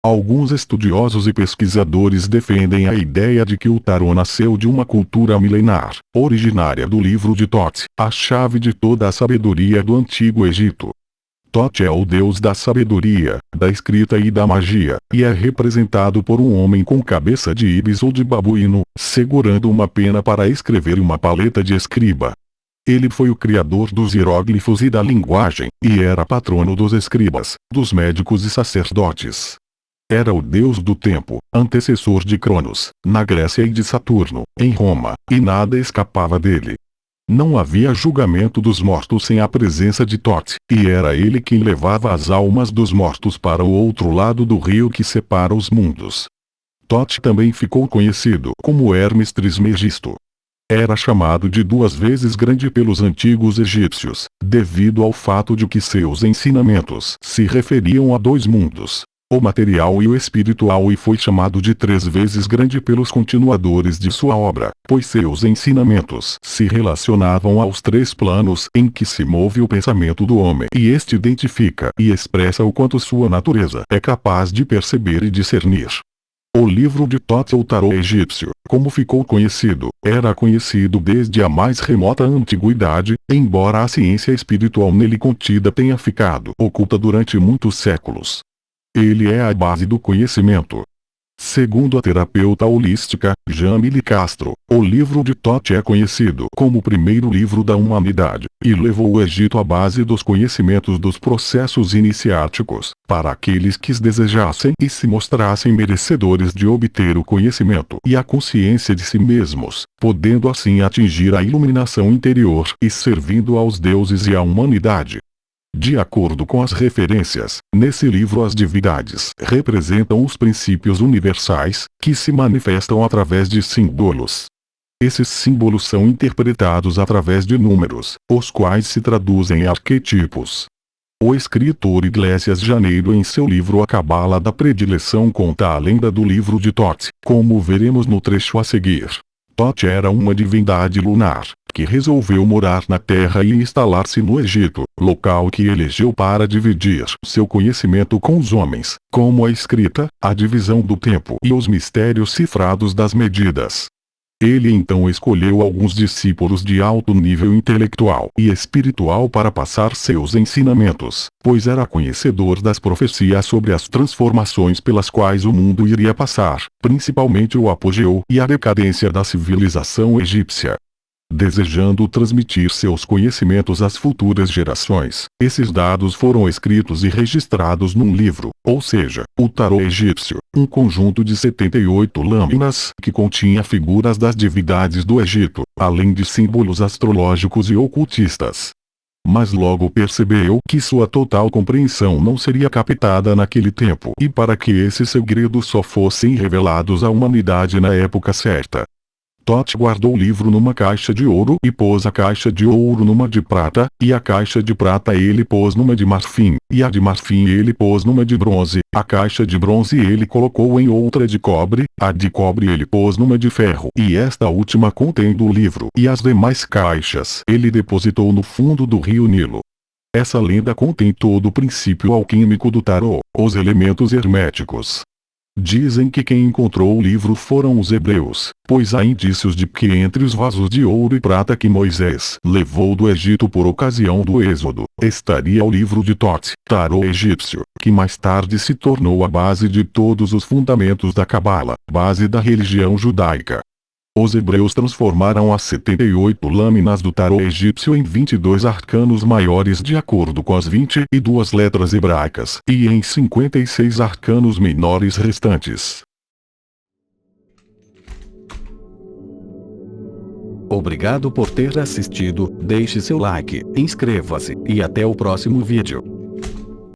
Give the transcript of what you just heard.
Alguns estudiosos e pesquisadores defendem a ideia de que o tarô nasceu de uma cultura milenar, originária do livro de Thoth, a chave de toda a sabedoria do Antigo Egito. Thoth é o deus da sabedoria, da escrita e da magia, e é representado por um homem com cabeça de ibis ou de babuíno, segurando uma pena para escrever uma paleta de escriba. Ele foi o criador dos hieróglifos e da linguagem, e era patrono dos escribas, dos médicos e sacerdotes. Era o deus do tempo, antecessor de Cronos, na Grécia e de Saturno, em Roma, e nada escapava dele. Não havia julgamento dos mortos sem a presença de Thoth, e era ele quem levava as almas dos mortos para o outro lado do rio que separa os mundos. Thoth também ficou conhecido como Hermes Trismegisto. Era chamado de 2 vezes grande pelos antigos egípcios, devido ao fato de que seus ensinamentos se referiam a 2 mundos, o material e o espiritual, e foi chamado de 3 vezes grande pelos continuadores de sua obra, pois seus ensinamentos se relacionavam aos 3 planos em que se move o pensamento do homem, e este identifica e expressa o quanto sua natureza é capaz de perceber e discernir. O livro de Thoth, ou tarô egípcio, como ficou conhecido, era conhecido desde a mais remota antiguidade, embora a ciência espiritual nele contida tenha ficado oculta durante muitos séculos. Ele é a base do conhecimento. Segundo a terapeuta holística, Jamile Castro, o livro de Thoth é conhecido como o primeiro livro da humanidade, e levou o Egito à base dos conhecimentos dos processos iniciáticos, para aqueles que desejassem e se mostrassem merecedores de obter o conhecimento e a consciência de si mesmos, podendo assim atingir a iluminação interior e servindo aos deuses e à humanidade. De acordo com as referências, nesse livro as divindades representam os princípios universais, que se manifestam através de símbolos. Esses símbolos são interpretados através de números, os quais se traduzem em arquetipos. O escritor Iglesias Janeiro, em seu livro A Cabala da Predileção, conta a lenda do livro de Thoth, como veremos no trecho a seguir. Thoth era uma divindade lunar, que resolveu morar na Terra e instalar-se no Egito, local que elegeu para dividir seu conhecimento com os homens, como a escrita, a divisão do tempo e os mistérios cifrados das medidas. Ele então escolheu alguns discípulos de alto nível intelectual e espiritual para passar seus ensinamentos, pois era conhecedor das profecias sobre as transformações pelas quais o mundo iria passar, principalmente o apogeu e a decadência da civilização egípcia. Desejando transmitir seus conhecimentos às futuras gerações, esses dados foram escritos e registrados num livro, ou seja, o tarô egípcio, um conjunto de 78 lâminas que continha figuras das divindades do Egito, além de símbolos astrológicos e ocultistas. Mas logo percebeu que sua total compreensão não seria captada naquele tempo, e para que esses segredos só fossem revelados à humanidade na época certa, Thoth guardou o livro numa caixa de ouro e pôs a caixa de ouro numa de prata, e a caixa de prata ele pôs numa de marfim, e a de marfim ele pôs numa de bronze, a caixa de bronze ele colocou em outra de cobre, a de cobre ele pôs numa de ferro, e esta última contendo o livro, e as demais caixas ele depositou no fundo do rio Nilo. Essa lenda contém todo o princípio alquímico do tarô, os elementos herméticos. Dizem que quem encontrou o livro foram os hebreus, pois há indícios de que entre os vasos de ouro e prata que Moisés levou do Egito por ocasião do Êxodo, estaria o livro de Thoth, tarô egípcio, que mais tarde se tornou a base de todos os fundamentos da Cabala, base da religião judaica. Os hebreus transformaram as 78 lâminas do tarô egípcio em 22 arcanos maiores de acordo com as 22 letras hebraicas, e em 56 arcanos menores restantes. Obrigado por ter assistido, deixe seu like, inscreva-se, e até o próximo vídeo.